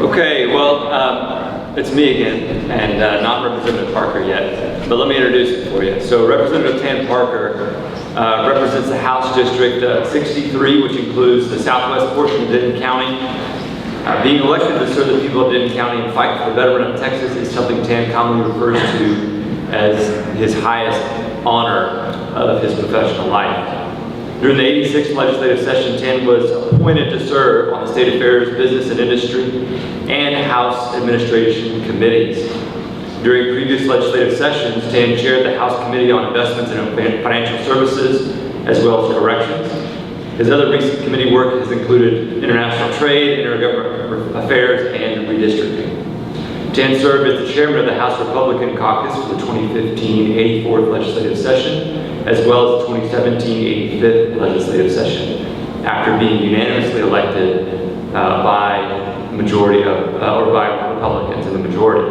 Okay, well, it's me again, and not Representative Parker yet, but let me introduce it for you. So Representative Tan Parker represents the House District 63, which includes the southwest portion of Denton County. Being elected to serve the people of Denton County and fight for the betterment of Texas is something Tan commonly refers to as his highest honor of his professional life. During the 86th legislative session, Tan was appointed to serve on the State Affairs, Business and Industry, and House Administration committees. During previous legislative sessions, Tan chaired the House Committee on Investments and Financial Services, as well as Corrections. His other recent committee work has included international trade, intergovernmental affairs, and redistricting. Tan served as the chairman of the House Republican Caucus for the 2015 84th legislative session, as well as the 2017 85th legislative session, after being unanimously elected by Republicans in the majority.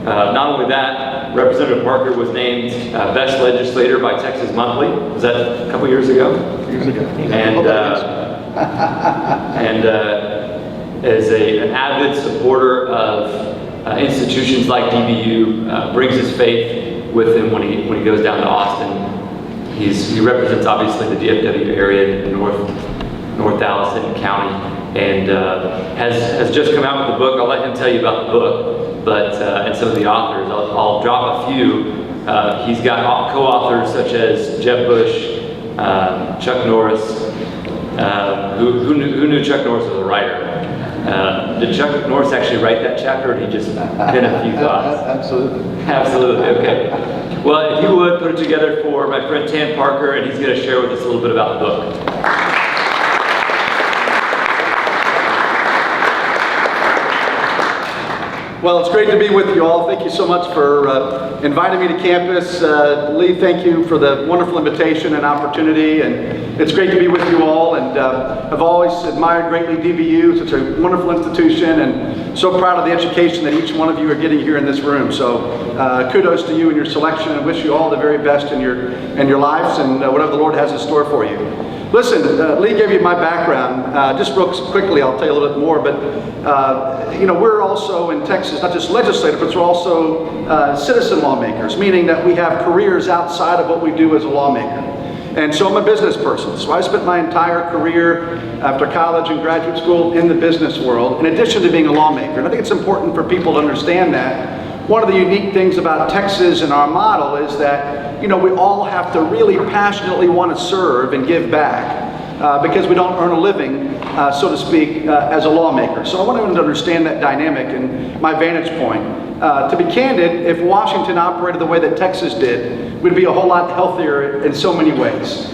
Not only that, Representative Parker was named Best Legislator by Texas Monthly. Was that a couple years ago? Years ago. And as an avid supporter of institutions like DBU, brings his faith with him when he goes down to Austin. He represents obviously the DFW area in North Dallas, Denton County, and has just come out with a book. I'll let him tell you about the book, but and some of the authors. I'll drop a few. He's got co-authors such as Jeb Bush, Chuck Norris. Who knew Chuck Norris was a writer? Did Chuck Norris actually write that chapter, or did he just pin a few thoughts? Absolutely. Absolutely, okay. Well, if you would, put it together for my friend Tan Parker, and he's going to share with us a little bit about the book. Well, it's great to be with you all. Thank you so much for inviting me to campus. Lee, thank you for the wonderful invitation and opportunity, and it's great to be with you all. And I've always admired greatly DBU. It's a wonderful institution, and so proud of the education that each one of you are getting here in this room. So kudos to you and your selection, and wish you all the very best in your lives and whatever the Lord has in store for you. Listen, Lee gave you my background. Just real quickly, I'll tell you a little bit more, but we're also in Texas, not just legislative, but we're also citizen lawmakers, meaning that we have careers outside of what we do as a lawmaker. And so I'm a business person, so I spent my entire career after college and graduate school in the business world, in addition to being a lawmaker. And I think it's important for people to understand that. One of the unique things about Texas and our model is that, we all have to really passionately want to serve and give back because we don't earn a living, so to speak, as a lawmaker. So I want everyone to understand that dynamic and my vantage point. To be candid, if Washington operated the way that Texas did, we'd be a whole lot healthier in so many ways.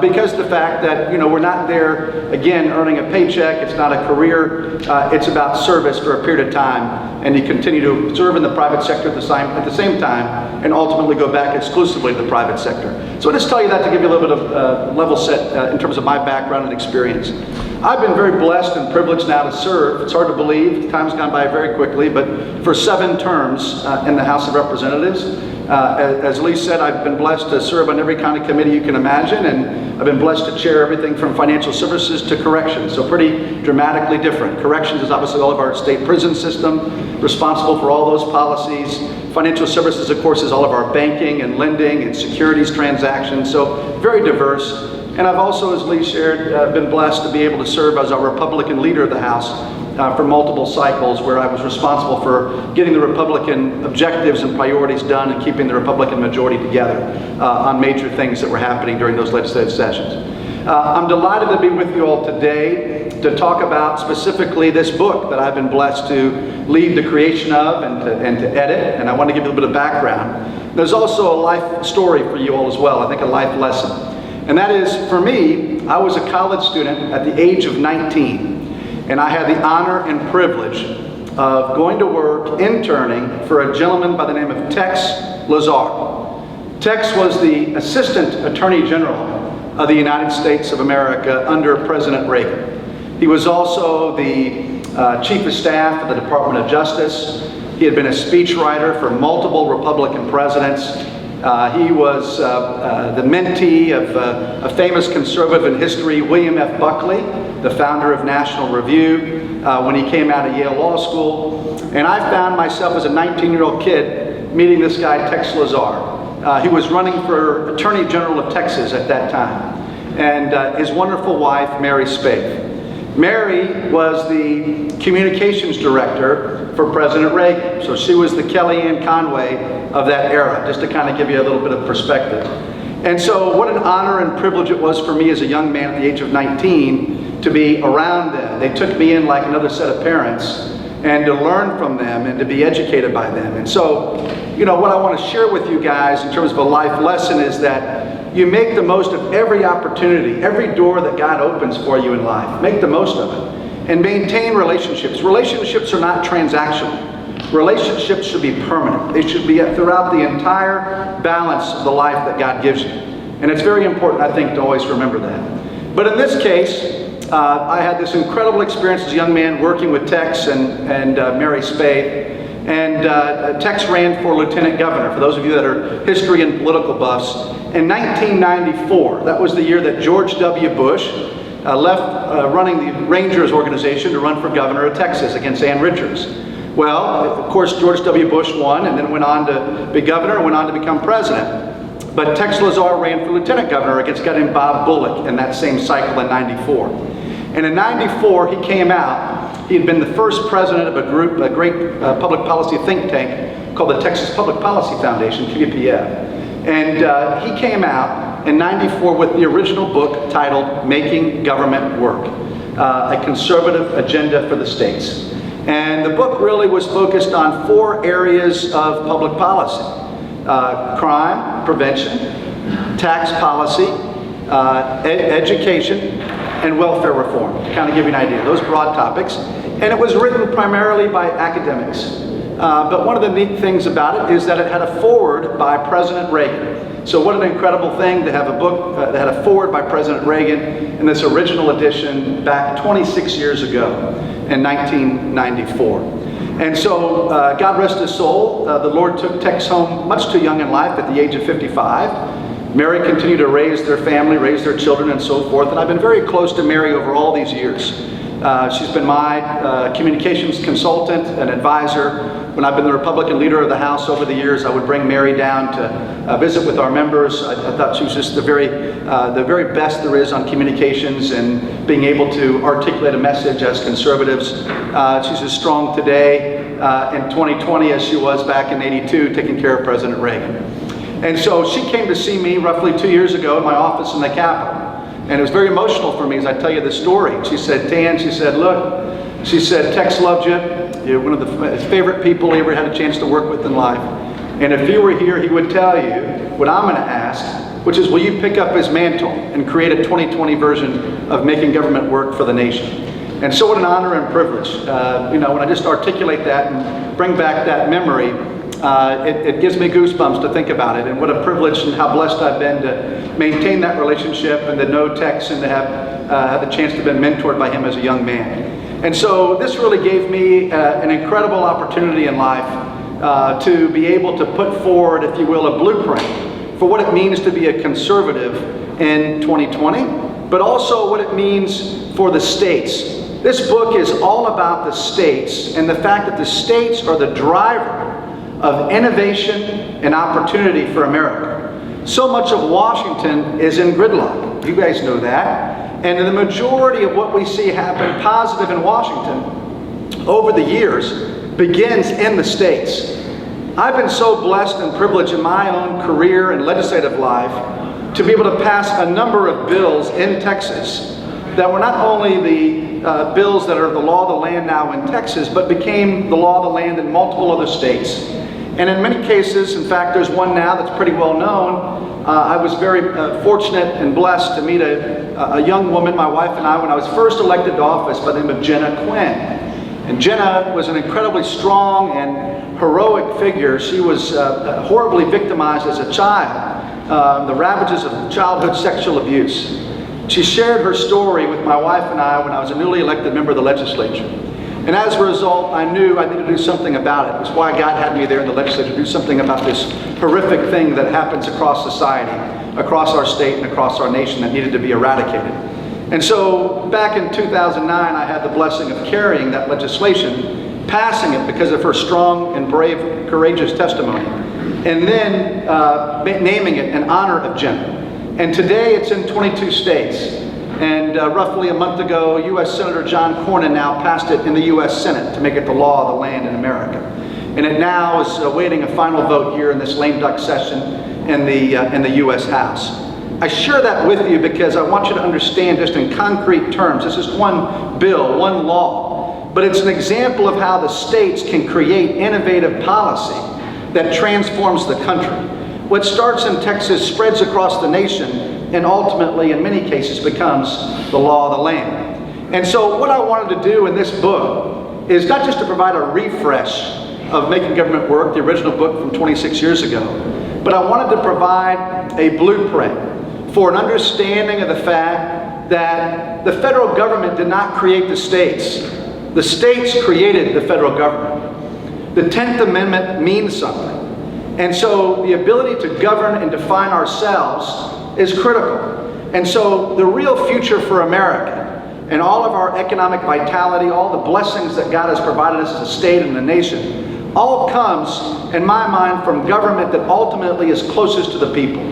Because of the fact that, we're not there, again, earning a paycheck. It's not a career. It's about service for a period of time. And you continue to serve in the private sector at the same time, and ultimately go back exclusively to the private sector. So I just tell you that to give you a little bit of level set in terms of my background and experience. I've been very blessed and privileged now to serve. It's hard to believe. Time's gone by very quickly, but for 7 terms in the House of Representatives. As Lee said, I've been blessed to serve on every kind of committee you can imagine, and I've been blessed to chair everything from financial services to corrections, so pretty dramatically different. Corrections is obviously all of our state prison system, responsible for all those policies. Financial services, of course, is all of our banking and lending and securities transactions, so very diverse. And I've also, as Lee shared, been blessed to be able to serve as our Republican leader of the House for multiple cycles, where I was responsible for getting the Republican objectives and priorities done and keeping the Republican majority together on major things that were happening during those legislative sessions. I'm delighted to be with you all today to talk about specifically this book that I've been blessed to lead the creation of and to edit, and I want to give you a little bit of background. There's also a life story for you all as well, I think a life lesson. And that is, for me, I was a college student at the age of 19. And I had the honor and privilege of going to work interning for a gentleman by the name of Tex Lazar. Tex was the Assistant Attorney General of the United States of America under President Reagan. He was also the Chief of Staff of the Department of Justice. He had been a speechwriter for multiple Republican presidents. He was the mentee of a famous conservative in history, William F. Buckley, the founder of National Review, when he came out of Yale Law School. And I found myself as a 19-year-old kid meeting this guy, Tex Lazar. He was running for Attorney General of Texas at that time. And his wonderful wife, Mary Spaeth. Mary was the communications director for President Reagan. So she was the Kellyanne Conway of that era, just to kind of give you a little bit of perspective. And so what an honor and privilege it was for me as a young man at the age of 19 to be around them. They took me in like another set of parents and to learn from them and to be educated by them. And so, you know, what I want to share with you guys in terms of a life lesson is that you make the most of every opportunity, every door that God opens for you in life. Make the most of it. And maintain relationships. Relationships are not transactional. Relationships should be permanent. They should be throughout the entire balance of the life that God gives you. And it's very important, I think, to always remember that. But in this case, I had this incredible experience as a young man working with Tex and Mary Spaeth. And Tex ran for lieutenant governor, for those of you that are history and political buffs, in 1994. That was the year that George W. Bush left running the Rangers organization to run for governor of Texas against Ann Richards. Well, of course, George W. Bush won and then went on to be governor and went on to become president. But Tex Lazar ran for lieutenant governor against a guy named Bob Bullock in that same cycle in 94. And in 94, he came out. He had been the first president of a group, a great public policy think tank called the Texas Public Policy Foundation, TPPF. And he came out in 94 with the original book titled Making Government Work, a conservative agenda for the states. And the book really was focused on 4 areas of public policy: crime prevention, tax policy, education, and welfare reform, to kind of give you an idea. Those broad topics. And it was written primarily by academics. But one of the neat things about it is that it had a foreword by President Reagan. So what an incredible thing to have a book that had a foreword by President Reagan in this original edition back 26 years ago in 1994. And so, God rest his soul, the Lord took Tex home much too young in life at the age of 55. Mary continued to raise their family, raise their children, and so forth. And I've been very close to Mary over all these years. She's been my communications consultant and advisor. When I've been the Republican leader of the House over the years, I would bring Mary down to visit with our members. I thought she was just the very best there is on communications and being able to articulate a message as conservatives. She's as strong today in 2020 as she was back in '82, taking care of President Reagan. And so she came to see me roughly 2 years ago in my office in the Capitol. And it was very emotional for me as I tell you this story. She said, "Tan," she said, "look," she said, "Tex loved you. You're one of his favorite people he ever had a chance to work with in life. And if he were here, he would tell you what I'm going to ask, which is, will you pick up his mantle and create a 2020 version of making government work for the nation?" And so what an honor and privilege. You know, when I just articulate that and bring back that memory, it gives me goosebumps to think about it, and what a privilege and how blessed I've been to maintain that relationship and to know Tex and to have the chance to be mentored by him as a young man. And so this really gave me an incredible opportunity in life to be able to put forward, if you will, a blueprint for what it means to be a conservative in 2020, but also what it means for the states. This book is all about the states and the fact that the states are the driver of innovation and opportunity for America. So much of Washington is in gridlock. You guys know that. And the majority of what we see happen positive in Washington over the years begins in the states. I've been so blessed and privileged in my own career and legislative life to be able to pass a number of bills in Texas that were not only the bills that are the law of the land now in Texas, but became the law of the land in multiple other states. And in many cases, in fact, there's one now that's pretty well known. I was very fortunate and blessed to meet a young woman, my wife and I, when I was first elected to office, by the name of Jenna Quinn. And Jenna was an incredibly strong and heroic figure. She was horribly victimized as a child, the ravages of childhood sexual abuse. She shared her story with my wife and I when I was a newly elected member of the legislature. And as a result, I knew I needed to do something about it. It's why God had me there in the legislature to do something about this horrific thing that happens across society, across our state and across our nation that needed to be eradicated. And so back in 2009, I had the blessing of carrying that legislation, passing it because of her strong and brave, courageous testimony, and then naming it in honor of Jen. And today it's in 22 states. And roughly a month ago, U.S. Senator John Cornyn now passed it in the U.S. Senate to make it the law of the land in America. And it now is awaiting a final vote here in this lame duck session in the U.S. House. I share that with you because I want you to understand just in concrete terms, this is one bill, one law, but it's an example of how the states can create innovative policy that transforms the country. What starts in Texas spreads across the nation and ultimately, in many cases, becomes the law of the land. And so what I wanted to do in this book is not just to provide a refresh of Making Government Work, the original book from 26 years ago, but I wanted to provide a blueprint for an understanding of the fact that the federal government did not create the states. The states created the federal government. The 10th Amendment means something. And so the ability to govern and define ourselves is critical. And so the real future for America and all of our economic vitality, all the blessings that God has provided us as a state and a nation, all comes, in my mind, from government that ultimately is closest to the people.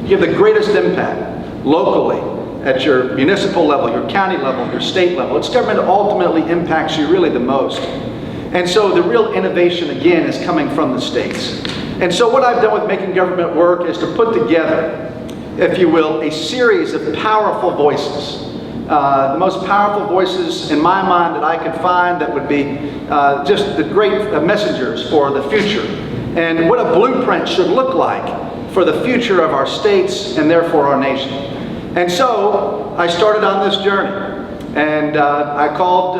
You have the greatest impact locally, at your municipal level, your county level, your state level. It's government that ultimately impacts you really the most. And so the real innovation, again, is coming from the states. And so what I've done with Making Government Work is to put together, if you will, a series of powerful voices. The most powerful voices in my mind that I could find that would be just the great messengers for the future. And what a blueprint should look like for the future of our states and therefore our nation. And so I started on this journey. And I called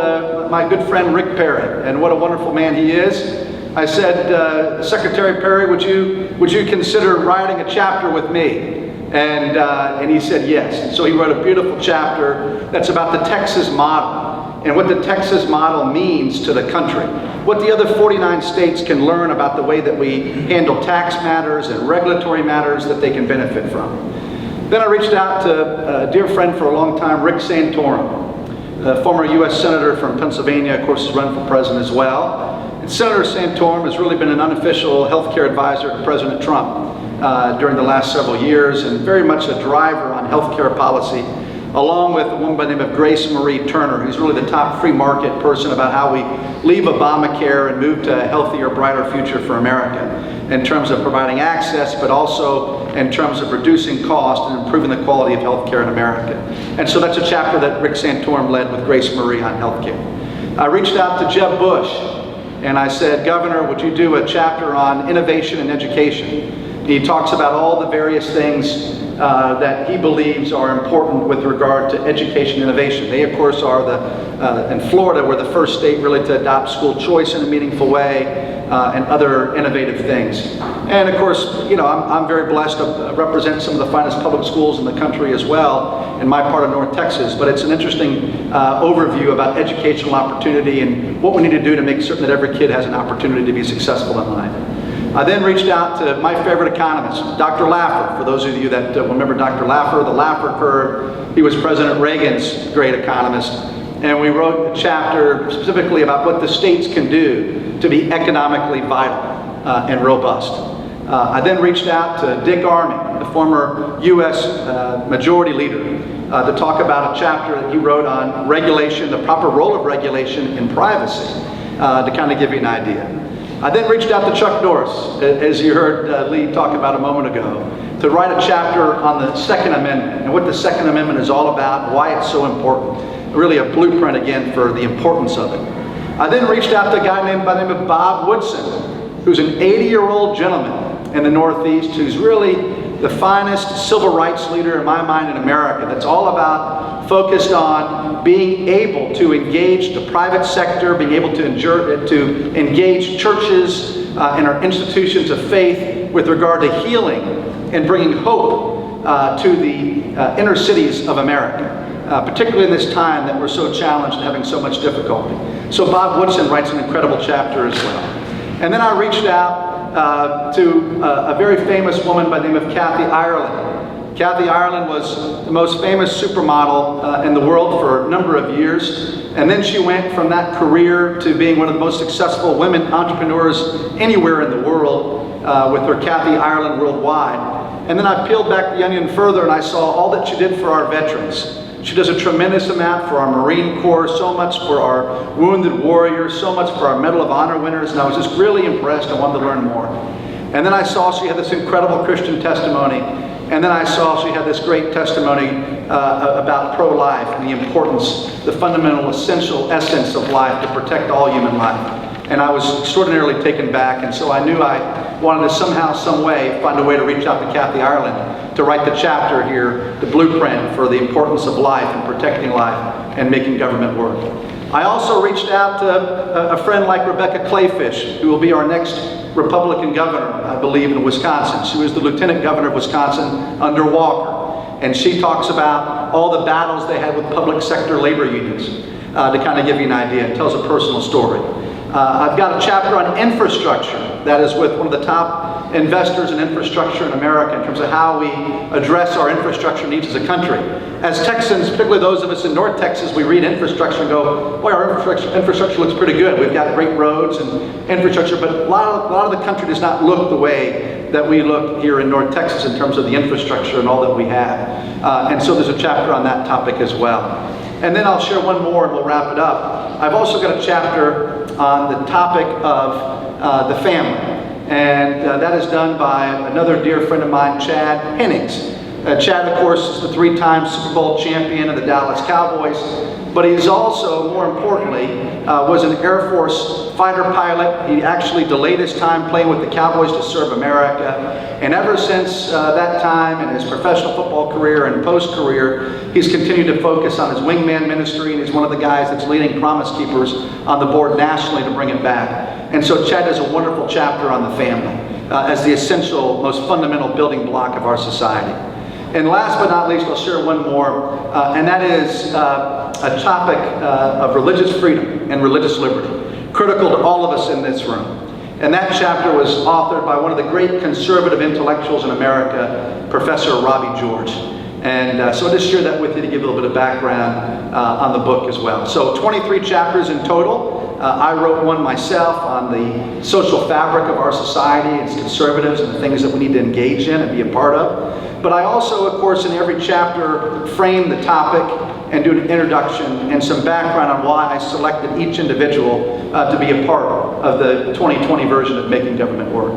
my good friend Rick Perry, and what a wonderful man he is. I said, Secretary Perry, would you consider writing a chapter with me? And he said yes. And so he wrote a beautiful chapter that's about the Texas model and what the Texas model means to the country. What the other 49 states can learn about the way that we handle tax matters and regulatory matters that they can benefit from. Then I reached out to a dear friend for a long time, Rick Santorum, the former U.S. Senator from Pennsylvania, of course, has run for president as well. And Senator Santorum has really been an unofficial healthcare advisor to President Trump during the last several years, and very much a driver on healthcare policy, along with a woman by the name of Grace Marie Turner, who's really the top free market person about how we leave Obamacare and move to a healthier, brighter future for America in terms of providing access, but also in terms of reducing cost and improving the quality of healthcare in America. And so that's a chapter that Rick Santorum led with Grace Marie on healthcare. I reached out to Jeb Bush and I said, Governor, would you do a chapter on innovation and education? He talks about all the various things that he believes are important with regard to education innovation. They, of course, are in Florida, we're the first state really to adopt school choice in a meaningful way and other innovative things. And of course, you know, I'm very blessed to represent some of the finest public schools in the country as well in my part of North Texas. But it's an interesting overview about educational opportunity and what we need to do to make certain that every kid has an opportunity to be successful in life. I then reached out to my favorite economist, Dr. Laffer. For those of you that remember Dr. Laffer, the Laffer curve, he was President Reagan's great economist. And we wrote a chapter specifically about what the states can do to be economically vital and robust. I then reached out to Dick Armey, the former U.S. Majority Leader, to talk about a chapter that he wrote on regulation, the proper role of regulation in privacy, to kind of give you an idea. I then reached out to Chuck Norris, as you heard Lee talk about a moment ago, to write a chapter on the Second Amendment and what the Second Amendment is all about, why it's so important. Really a blueprint, again, for the importance of it. I then reached out to a guy by the name of Bob Woodson, who's an 80-year-old gentleman in the Northeast who's really the finest civil rights leader in my mind in America. That's all about focused on being able to engage the private sector, being able to engage churches and our institutions of faith with regard to healing and bringing hope to the inner cities of America. Particularly in this time that we're so challenged and having so much difficulty. So Bob Woodson writes an incredible chapter as well. And then I reached out to a very famous woman by the name of Kathy Ireland. Kathy Ireland was the most famous supermodel in the world for a number of years. And then she went from that career to being one of the most successful women entrepreneurs anywhere in the world with her Kathy Ireland Worldwide. And then I peeled back the onion further and I saw all that she did for our veterans. She does a tremendous amount for our Marine Corps, so much for our wounded warriors, so much for our Medal of Honor winners, and I was just really impressed. I wanted to learn more. And then I saw she had this incredible Christian testimony, and then I saw she had this great testimony about pro-life and the importance, the fundamental, essential essence of life to protect all human life. And I was extraordinarily taken back, and so I knew I wanted to somehow, some way, find a way to reach out to Kathy Ireland to write the chapter here, the blueprint for the importance of life and protecting life and making government work. I also reached out to a friend like Rebecca Clayfish, who will be our next Republican governor, I believe, in Wisconsin. She was the lieutenant governor of Wisconsin under Walker. And she talks about all the battles they had with public sector labor unions. To kind of give you an idea, it tells a personal story. I've got a chapter on infrastructure that is with one of the top investors in infrastructure in America in terms of how we address our infrastructure needs as a country. As Texans, particularly those of us in North Texas, we read infrastructure and go, boy, our infrastructure looks pretty good. We've got great roads and infrastructure, but a lot of the country does not look the way that we look here in North Texas in terms of the infrastructure and all that we have. And so there's a chapter on that topic as well. And then I'll share one more and we'll wrap it up. I've also got a chapter on the topic of the family. And that is done by another dear friend of mine, Chad Hennings. Chad, of course, is the three-time Super Bowl champion of the Dallas Cowboys, but he's also, more importantly, was an Air Force fighter pilot. He actually delayed his time playing with the Cowboys to serve America. And ever since that time in his professional football career and post-career, he's continued to focus on his wingman ministry, and he's one of the guys that's leading Promise Keepers on the board nationally to bring it back. And so Chad does a wonderful chapter on the family as the essential, most fundamental building block of our society. And last but not least, I'll share one more, and that is a topic of religious freedom and religious liberty, critical to all of us in this room. And that chapter was authored by one of the great conservative intellectuals in America, Professor Robbie George. And so I'll just share that with you to give a little bit of background on the book as well. So 23 chapters in total. I wrote one myself on the social fabric of our society, its conservatives and the things that we need to engage in and be a part of. But I also, of course, in every chapter frame the topic and do an introduction and some background on why I selected each individual to be a part of the 2020 version of Making Government Work.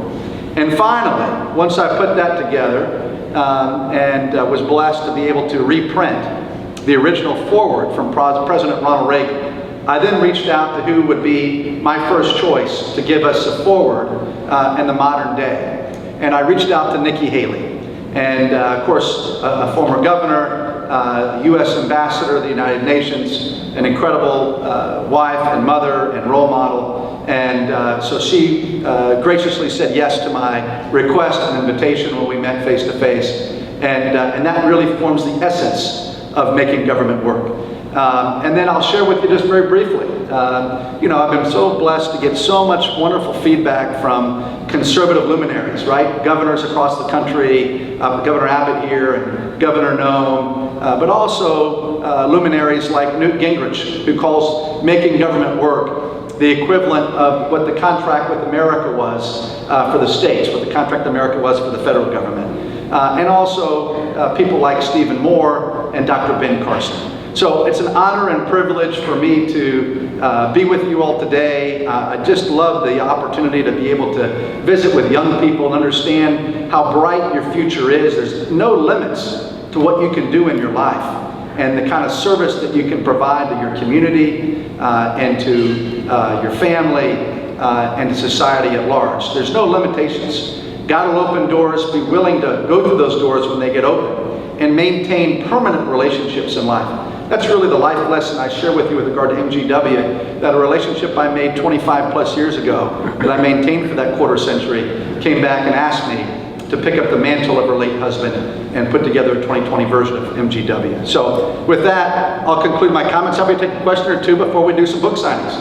And finally, once I put that together and was blessed to be able to reprint the original foreword from President Ronald Reagan, I then reached out to who would be my first choice to give us a foreword in the modern day. And I reached out to Nikki Haley. And of course, a former governor, U.S. ambassador of the United Nations, an incredible wife and mother and role model. And so she graciously said yes to my request and invitation when we met face to face. And that really forms the essence of making government work. And then I'll share with you just very briefly. You know, I've been so blessed to get so much wonderful feedback from conservative luminaries, right? Governors across the country, Governor Abbott here, and Governor Noem, but also luminaries like Newt Gingrich, who calls making government work the equivalent of what the contract with America was for the states, what the contract with America was for the federal government. And also people like Stephen Moore and Dr. Ben Carson. So it's an honor and privilege for me to be with you all today. I just love the opportunity to be able to visit with young people and understand how bright your future is. There's no limits to what you can do in your life and the kind of service that you can provide to your community and to your family and to society at large. There's no limitations. God will open doors. Be willing to go through those doors when they get open and maintain permanent relationships in life. That's really the life lesson I share with you with regard to MGW, that a relationship I made 25 plus years ago, that I maintained for that quarter century, came back and asked me to pick up the mantle of her late husband and put together a 2020 version of MGW. So with that, I'll conclude my comments. Happy to take a question or two before we do some book signings.